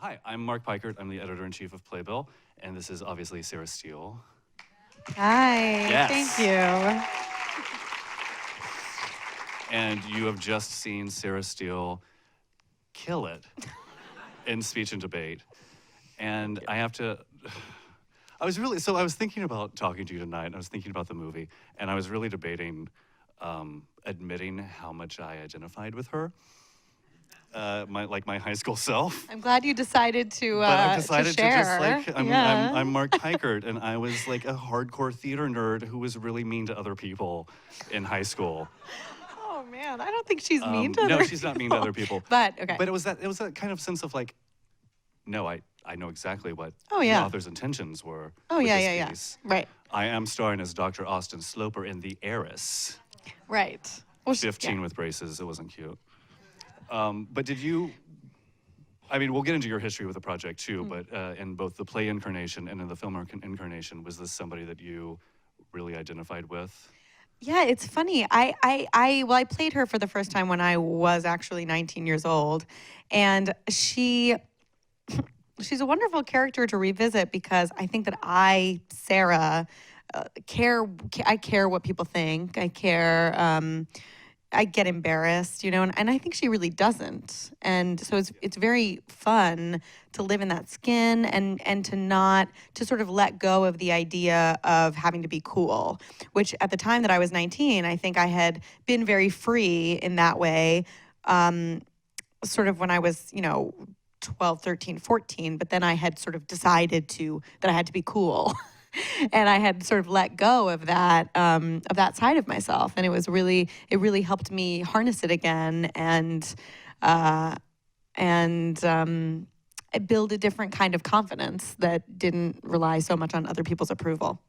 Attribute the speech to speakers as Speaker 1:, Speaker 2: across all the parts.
Speaker 1: Hi, I'm Mark Peikert. I'm the editor-in-chief of Playbill, and this is obviously Sarah Steele.
Speaker 2: Hi,
Speaker 1: Yes.
Speaker 2: thank you.
Speaker 1: And you have just seen Sarah Steele kill it in speech and debate. And I have to, I was thinking about talking to you tonight, and I was thinking about the movie, and I was really debating admitting how much I identified with her. My high school self.
Speaker 2: I'm glad you decided to
Speaker 1: But I decided to just
Speaker 2: share.
Speaker 1: I'm Mark Peikert, and I was like a hardcore theater nerd who was really mean to other people in high school.
Speaker 2: Oh man, I don't think she's mean to other people.
Speaker 1: No, she's not mean to other people.
Speaker 2: But okay.
Speaker 1: But it was that kind of sense of like, no, I know exactly what
Speaker 2: the
Speaker 1: author's intentions were.
Speaker 2: Oh
Speaker 1: with
Speaker 2: yeah,
Speaker 1: this
Speaker 2: yeah,
Speaker 1: piece.
Speaker 2: yeah. Right.
Speaker 1: I am starring as Dr. Austin Sloper in The Heiress.
Speaker 2: Right. Well,
Speaker 1: 15 with braces. It wasn't cute. But did you? I mean, we'll get into your history with the project too, but in both the play Incarnation and in the film Incarnation, was this somebody that you really identified with?
Speaker 2: Yeah, it's funny. I played her for the first time when I was actually 19 years old, and she's a wonderful character to revisit because I think that Sarah, care what people think. I care. I get embarrassed, and I think she really doesn't. And so it's very fun to live in that skin and to sort of let go of the idea of having to be cool, which at the time that I was 19, I think I had been very free in that way, sort of when I was, 12, 13, 14, but then I had sort of decided that I had to be cool. And I had sort of let go of that side of myself, and it really helped me harness it again and build a different kind of confidence that didn't rely so much on other people's approval.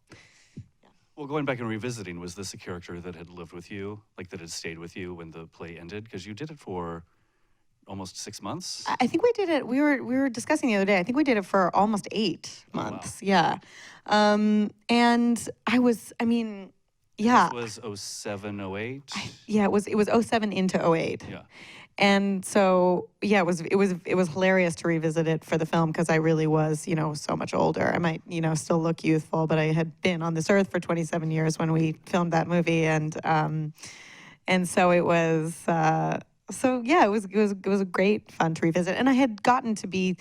Speaker 1: Well, going back and revisiting, was this a character that had lived with you, like that had stayed with you when the play ended? Because you did it for almost 6 months?
Speaker 2: I think we did it, we were discussing the other day, I think we did it for almost 8 months.
Speaker 1: Oh, wow.
Speaker 2: Yeah. And yeah.
Speaker 1: This was 07, 08?
Speaker 2: Yeah, it was 07 into 08.
Speaker 1: Yeah.
Speaker 2: And so, yeah, it was hilarious to revisit it for the film because I really was, so much older. I might, still look youthful, but I had been on this earth for 27 years when we filmed that movie, and so it was. So yeah, it was a great fun to revisit, and I had gotten to be,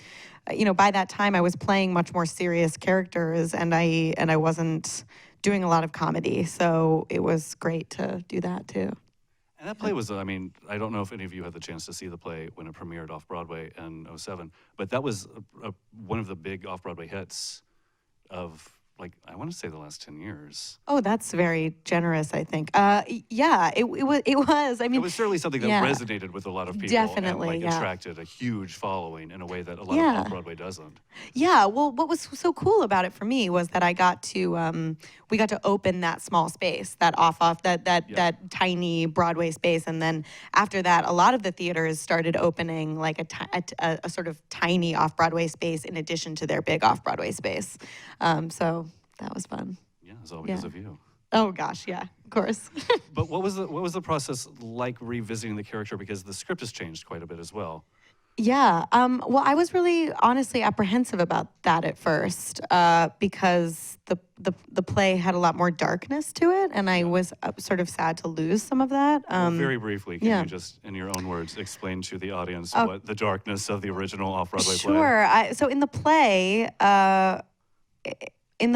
Speaker 2: by that time I was playing much more serious characters, and I wasn't doing a lot of comedy, so it was great to do that too.
Speaker 1: And that play was, I mean, I don't know if any of you had the chance to see the play when it premiered off-Broadway in 07, but that was one of the big off-Broadway hits of, like, I want to say the last 10 years.
Speaker 2: Oh, that's very generous, I think. Yeah, it was. I mean,
Speaker 1: it was certainly something that resonated with a lot of people.
Speaker 2: Definitely,
Speaker 1: and attracted a huge following in a way that a lot of off-Broadway doesn't.
Speaker 2: Yeah, well, what was so cool about it for me was that we got to open that small space, that that tiny Broadway space, and then after that, a lot of the theaters started opening like a sort of tiny off-Broadway space in addition to their big off-Broadway space. So that was fun.
Speaker 1: Yeah, it's all because of you.
Speaker 2: Oh gosh, yeah, of course.
Speaker 1: But what was the process like revisiting the character, because the script has changed quite a bit as well?
Speaker 2: Yeah. Well, I was really honestly apprehensive about that at first because the play had a lot more darkness to it, and I was sort of sad to lose some of that.
Speaker 1: Very briefly, can you just, in your own words, explain to the audience what the darkness of the original off-Broadway play?
Speaker 2: Sure. So in the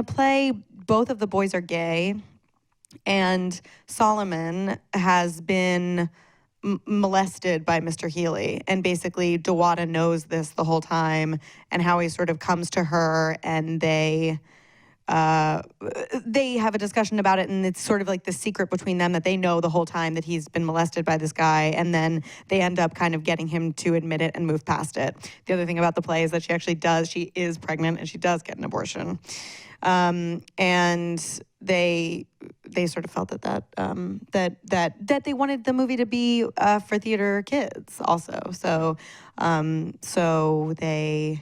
Speaker 2: play, both of the boys are gay, and Solomon has been molested by Mr. Healy, and basically Dewada knows this the whole time, and how he sort of comes to her, and they have a discussion about it, and it's sort of like the secret between them that they know the whole time that he's been molested by this guy, and then they end up kind of getting him to admit it and move past it. The other thing about the play is that she is pregnant, and she does get an abortion. And they sort of felt that they wanted the movie to be for theater kids also. So they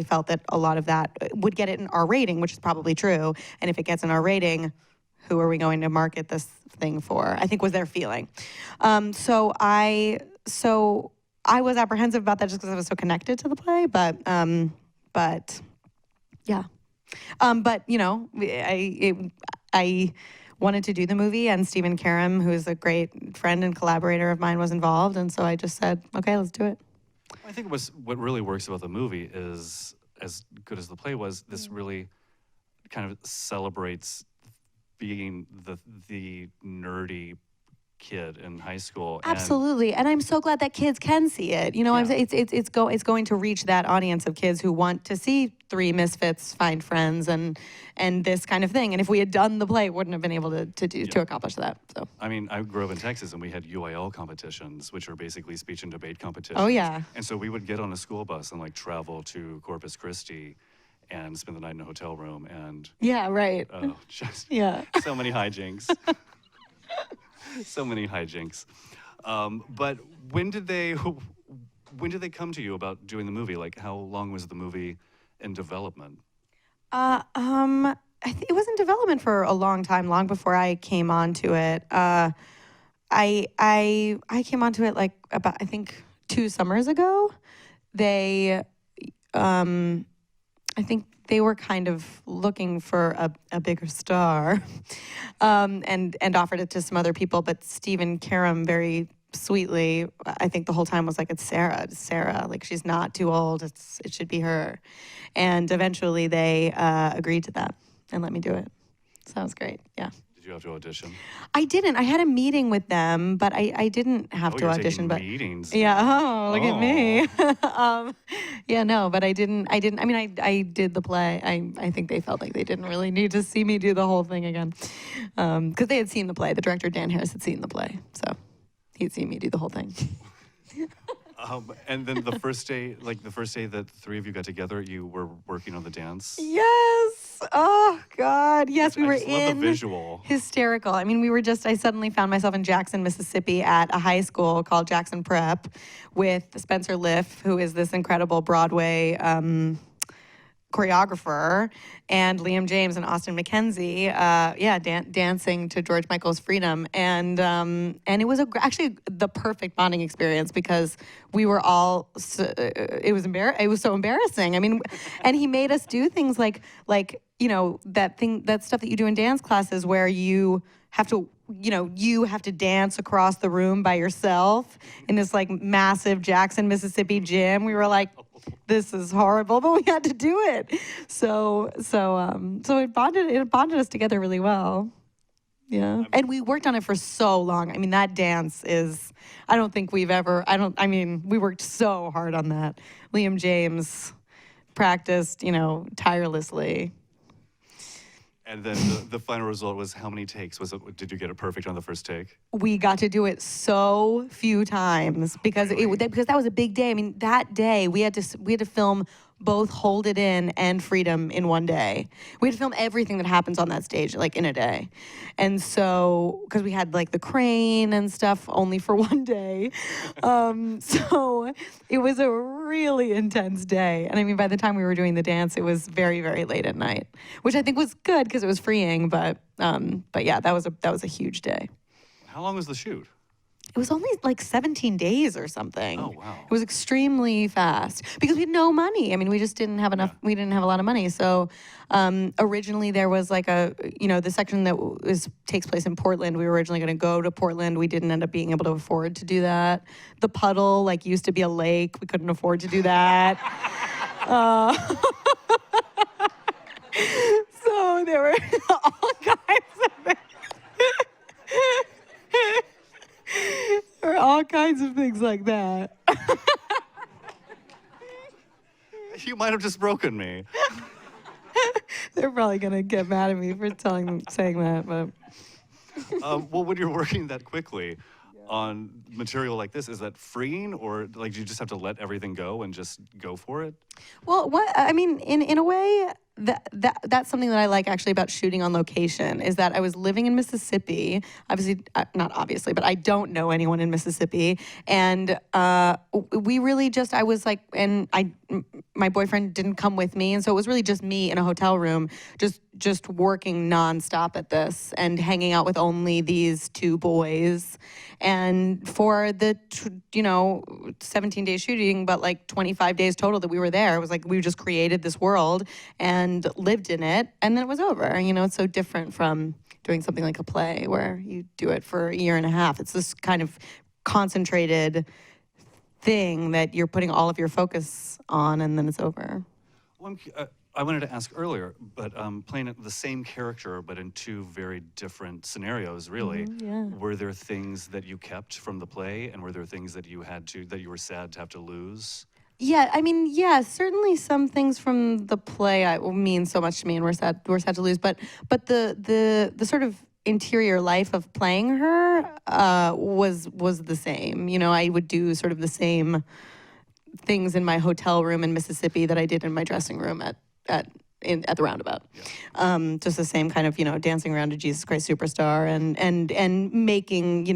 Speaker 2: felt that a lot of that would get it an R rating, which is probably true. And if it gets an R rating, who are we going to market this thing for? I think was their feeling. So I was apprehensive about that just because I was so connected to the play, but yeah. But you know, I wanted to do the movie, and Stephen Karam, who is a great friend and collaborator of mine, was involved, and so I just said, okay, let's do it.
Speaker 1: I think what really works about the movie is, as good as the play was, this really kind of celebrates being the nerdy kid in high school.
Speaker 2: Absolutely, and I'm so glad that kids can see it. You know,
Speaker 1: Yeah.
Speaker 2: it's going to reach that audience of kids who want to see three misfits find friends and this kind of thing. And if we had done the play, wouldn't have been able to accomplish that. So
Speaker 1: I mean, I grew up in Texas, and we had UIL competitions, which are basically speech and debate competitions.
Speaker 2: Oh, yeah.
Speaker 1: And so we would get on a school bus and like travel to Corpus Christi and spend the night in a hotel room, and
Speaker 2: yeah, right.
Speaker 1: just
Speaker 2: Yeah.
Speaker 1: so many hijinks. So many hijinks. But when did they come to you about doing the movie? Like, how long was the movie in development?
Speaker 2: I think it was in development for a long time, long before I came onto it. I came onto it like about, I think, 2 summers ago. They, I think they were kind of looking for a bigger star, and offered it to some other people. But Stephen Karam very sweetly, I think the whole time was like, it's Sarah. Like, she's not too old. It should be her. And eventually they agreed to that and let me do it. Sounds great. Yeah.
Speaker 1: Did you have to audition?
Speaker 2: I didn't. I had a meeting with them, but I didn't have to
Speaker 1: you're
Speaker 2: audition.
Speaker 1: taking
Speaker 2: But
Speaker 1: meetings.
Speaker 2: yeah, look at me. Yeah, no, but I didn't. I mean, I did the play. I think they felt like they didn't really need to see me do the whole thing again, because they had seen the play. The director, Dan Harris, had seen the play, so he'd seen me do the whole thing.
Speaker 1: And then the first day that the three of you got together, you were working on the dance.
Speaker 2: Yes. Oh God. Yes, we
Speaker 1: I
Speaker 2: were
Speaker 1: just love
Speaker 2: in
Speaker 1: the visual.
Speaker 2: hysterical. I mean, I suddenly found myself in Jackson, Mississippi at a high school called Jackson Prep with Spencer Liff, who is this incredible Broadway choreographer, and Liam James and Austin McKenzie, dancing to George Michael's Freedom, and it was actually the perfect bonding experience because we were all. It was so embarrassing. I mean, and he made us do things like that stuff that you do in dance classes where you have to dance across the room by yourself in this like massive Jackson, Mississippi gym. We were like, this is horrible, but we had to do it. So it bonded us together really well. Yeah. And we worked on it for so long. I mean, that dance is, we worked so hard on that. Liam James practiced, tirelessly.
Speaker 1: And then the final result was how many takes? Did you get it perfect on the first take?
Speaker 2: We got to do it so few times because because that was a big day. I mean, that day we had to film both Hold It In and Freedom in one day. We had to film everything that happens on that stage like in a day. And so, because we had like the crane and stuff only for one day. So it was a really intense day. And I mean, by the time we were doing the dance, it was very, very late at night, which I think was good because it was freeing. But yeah, that was a huge day.
Speaker 1: How long was the shoot?
Speaker 2: It was only like 17 days or something.
Speaker 1: Oh, wow.
Speaker 2: It was extremely fast because we had no money. I mean, we just didn't have enough. We didn't have a lot of money. So originally there was like the section that takes place in Portland. We were originally going to go to Portland. We didn't end up being able to afford to do that. The puddle used to be a lake. We couldn't afford to do that. So there were all kinds of things. Or all kinds of things like that.
Speaker 1: You might have just broken me.
Speaker 2: They're probably gonna get mad at me for saying that, but.
Speaker 1: Well, when you're working that quickly on material like this, is that freeing, or like do you just have to let everything go and just go for it?
Speaker 2: Well, in a way, that's something that I like actually about shooting on location is that I was living in Mississippi. Obviously, not obviously, but I don't know anyone in Mississippi, and we really just I was like, and my boyfriend didn't come with me, and so it was really just me in a hotel room, just working nonstop at this and hanging out with only these two boys, and for the 17-day shooting, but like 25 days total that we were there, it was like we just created this world and lived in it, and then it was over. It's so different from doing something like a play where you do it for a year and a half. It's this kind of concentrated thing that you're putting all of your focus on, and then it's over.
Speaker 1: Well, I wanted to ask earlier, but playing the same character, but in two very different scenarios, really.
Speaker 2: Yeah.
Speaker 1: Were there things that you kept from the play, and were there things that you were sad to have to lose?
Speaker 2: Yeah, I mean, yeah, certainly some things from the play mean so much to me, and we're sad to lose. But the sort of interior life of playing her was the same. I would do sort of the same things in my hotel room in Mississippi that I did in my dressing room at the Roundabout. Yeah. Just the same kind of, dancing around to Jesus Christ Superstar and making,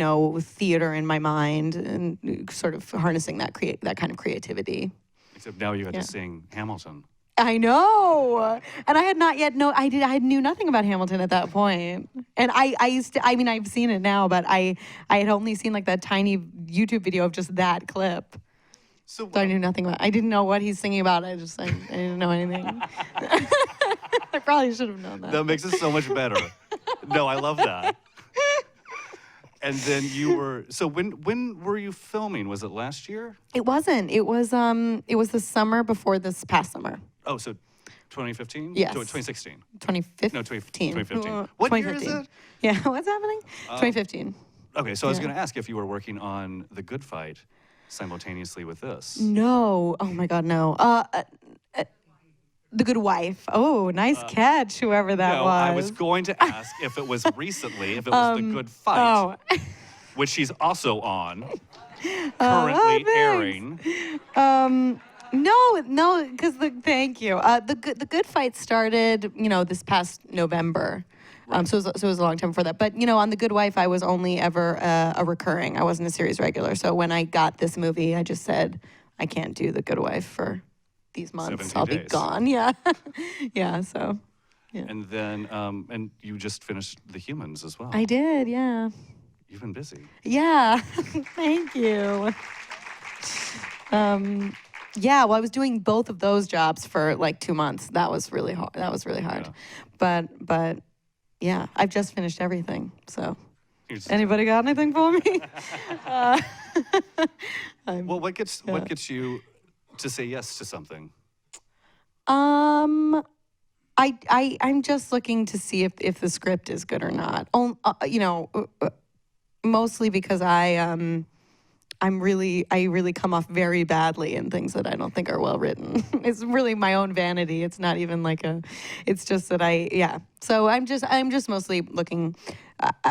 Speaker 2: theater in my mind and sort of harnessing that kind of creativity.
Speaker 1: Except now you got to sing Hamilton.
Speaker 2: I know, and I had not yet I knew nothing about Hamilton at that point, and I've seen it now, but I had only seen like that tiny YouTube video of just that clip. So I knew nothing about. I didn't know what he's singing about. I didn't know anything. I probably should have known that.
Speaker 1: That makes it so much better. No, I love that. And then when were you filming? Was it last year?
Speaker 2: It wasn't. It was the summer before this past summer.
Speaker 1: Oh, so 2015?
Speaker 2: Yes.
Speaker 1: 2016.
Speaker 2: 2015.
Speaker 1: No, 2015. What year is it?
Speaker 2: Yeah, what's happening? 2015.
Speaker 1: Okay, so I was going to ask if you were working on The Good Fight simultaneously with this.
Speaker 2: No. Oh my God, no. The Good Wife. Oh, nice catch, whoever that was.
Speaker 1: No, I was going to ask if it was recently, if it was The Good Fight, which she's also on, currently airing.
Speaker 2: No, because thank you. The Good Fight started, this past November. Right. So it was a long time before that. But, on The Good Wife, I was only ever a recurring. I wasn't a series regular. So when I got this movie, I just said, I can't do The Good Wife for these months. I'll be gone. Yeah. Yeah, so. Yeah.
Speaker 1: And then, and you just finished The Humans as well.
Speaker 2: I did, yeah.
Speaker 1: You've been busy.
Speaker 2: Yeah. Thank you. Yeah, well, I was doing both of those jobs for like 2 months. That was really hard. Yeah. But yeah, I've just finished everything. So, anybody got anything for me?
Speaker 1: Well, what gets you to say yes to something?
Speaker 2: I'm just looking to see if the script is good or not. Mostly because I really come off very badly in things that I don't think are well written. It's really my own vanity. It's not even like it's just that So I'm just mostly looking.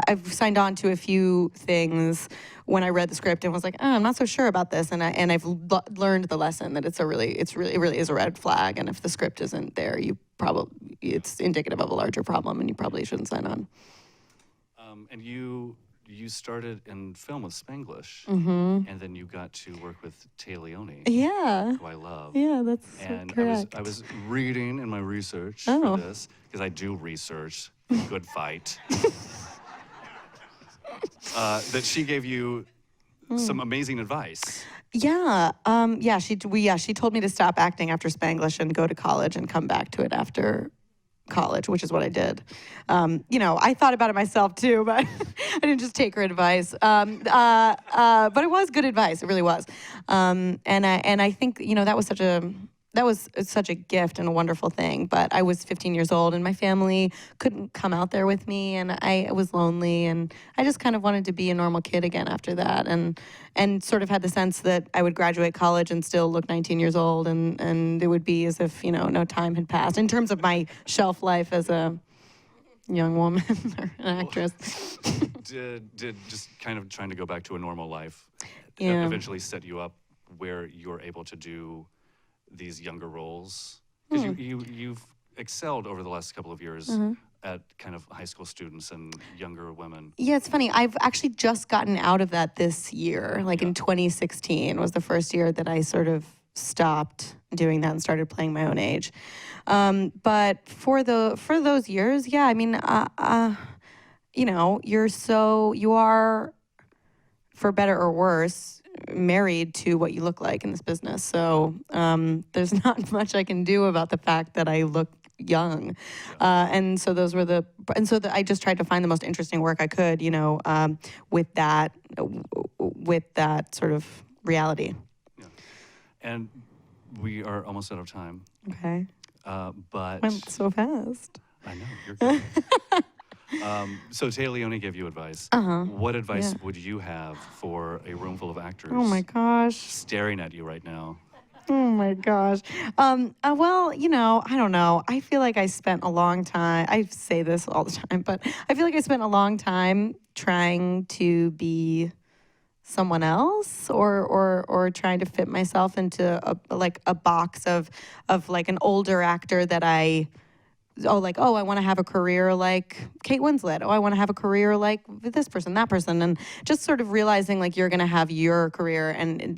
Speaker 2: I've signed on to a few things when I read the script and was like, I'm not so sure about this. And I've learned the lesson that it really is a red flag. And if the script isn't there, it's indicative of a larger problem, and you probably shouldn't sign on.
Speaker 1: And you started in film with Spanglish, and then you got to work with Tay Leone, who I love.
Speaker 2: Yeah, that's
Speaker 1: correct. I was reading in my research for this, because I do research Good Fight, that she gave you some amazing advice.
Speaker 2: Yeah, she told me to stop acting after Spanglish and go to college and come back to it after college, which is what I did. I thought about it myself too, but I didn't just take her advice. But it was good advice. It really was. And I think that was such a gift and a wonderful thing. But I was 15 years old, and my family couldn't come out there with me, and I was lonely, and I just kind of wanted to be a normal kid again after that, and sort of had the sense that I would graduate college and still look 19 years old, and it would be as if no time had passed in terms of my shelf life as a young woman or an actress.
Speaker 1: Did just kind of trying to go back to a normal life eventually set you up where you're able to do these younger roles? Because excelled over the last couple of years at kind of high school students and younger women.
Speaker 2: Yeah, it's funny. I've actually just gotten out of that this year. Like in 2016 was the first year that I sort of stopped doing that and started playing my own age. But for those years, yeah, I mean, you know, you are, for better or worse, married to what you look like in this business. So there's not much I can do about the fact that I look young. And so I just tried to find the most interesting work I could, you know, with that sort of reality.
Speaker 1: Yeah. And we are almost out of time.
Speaker 2: Okay.
Speaker 1: But
Speaker 2: Went so fast.
Speaker 1: I know, you're good. So Tay Leone gave you advice. What advice would you have for a room full of actors
Speaker 2: Oh my gosh.
Speaker 1: staring at you right now?
Speaker 2: Oh my gosh. Well, you know, I don't know. I feel like I spent a long time, I say this all the time, but I feel like I spent a long time trying to be someone else or trying to fit myself into a box of like an older actor that I want to have a career like Kate Winslet. I want to have a career like this person, that person. And just sort of realizing like you're going to have your career and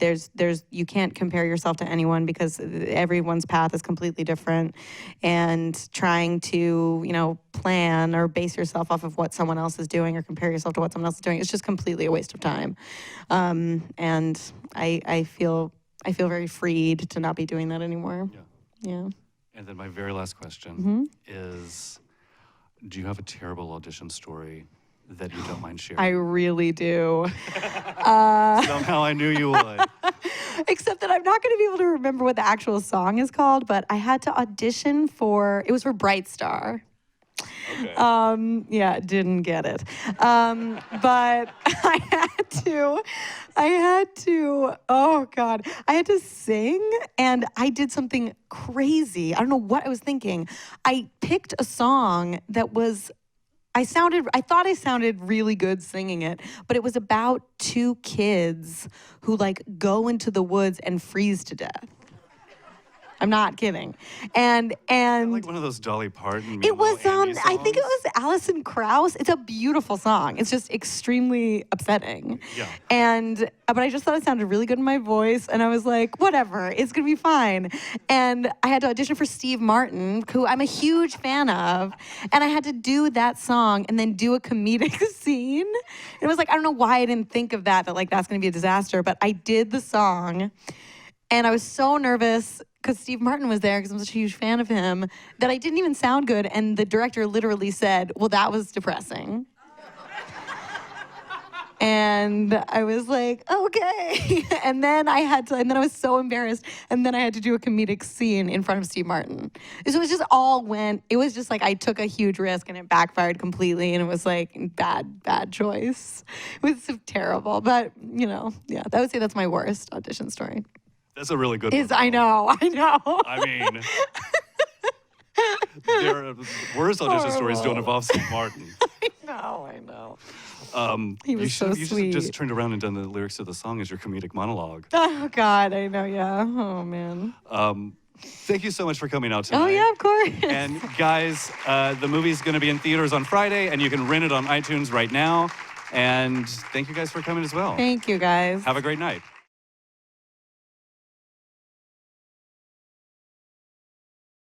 Speaker 2: you can't compare yourself to anyone because everyone's path is completely different. And trying to, you know, plan or base yourself off of what someone else is doing or compare yourself to what someone else is doing, it's just completely a waste of time. And I feel very freed to not be doing that anymore. Yeah.
Speaker 1: And then my very last question is, do you have a terrible audition story that you don't mind sharing?
Speaker 2: I really do.
Speaker 1: Somehow I knew you would.
Speaker 2: Except that I'm not going to be able to remember what the actual song is called, but I had to audition it was for Bright Star.
Speaker 1: Okay.
Speaker 2: Yeah, didn't get it. But I had to sing, and I did something crazy. I don't know what I was thinking. I picked a song that I thought I sounded really good singing it, but it was about two kids who like go into the woods and freeze to death. I'm not kidding. And
Speaker 1: like one of those Dolly Parton.
Speaker 2: it was
Speaker 1: Amy
Speaker 2: I think it
Speaker 1: songs?
Speaker 2: was Alison Krauss. It's a beautiful song. It's just extremely upsetting.
Speaker 1: Yeah.
Speaker 2: But I just thought it sounded really good in my voice, and I was like, whatever, it's gonna be fine. And I had to audition for Steve Martin, who I'm a huge fan of, and I had to do that song and then do a comedic scene. And it was like, I don't know why I didn't think of that like that's gonna be a disaster, but I did the song, and I was so nervous because Steve Martin was there because I'm such a huge fan of him that I didn't even sound good. And the director literally said, well, that was depressing. And I was like, okay. And then I was so embarrassed. And then I had to do a comedic scene in front of Steve Martin. So it was just like I took a huge risk and it backfired completely. And it was like bad choice. It was so terrible. But, you know, yeah, I would say that's my worst audition story.
Speaker 1: That's a really good one.
Speaker 2: I know.
Speaker 1: I mean, their worst audition stories don't involve Steve Martin.
Speaker 2: I know.
Speaker 1: He
Speaker 2: was so
Speaker 1: You should
Speaker 2: sweet.
Speaker 1: have just turned around and done the lyrics to the song as your comedic monologue.
Speaker 2: Oh, God, I know, yeah. Oh, man.
Speaker 1: Thank you so much for coming out tonight.
Speaker 2: Oh, yeah, of course.
Speaker 1: And guys, the movie's going to be in theaters on Friday, and you can rent it on iTunes right now. And thank you guys for coming as well.
Speaker 2: Thank you, guys.
Speaker 1: Have a great night.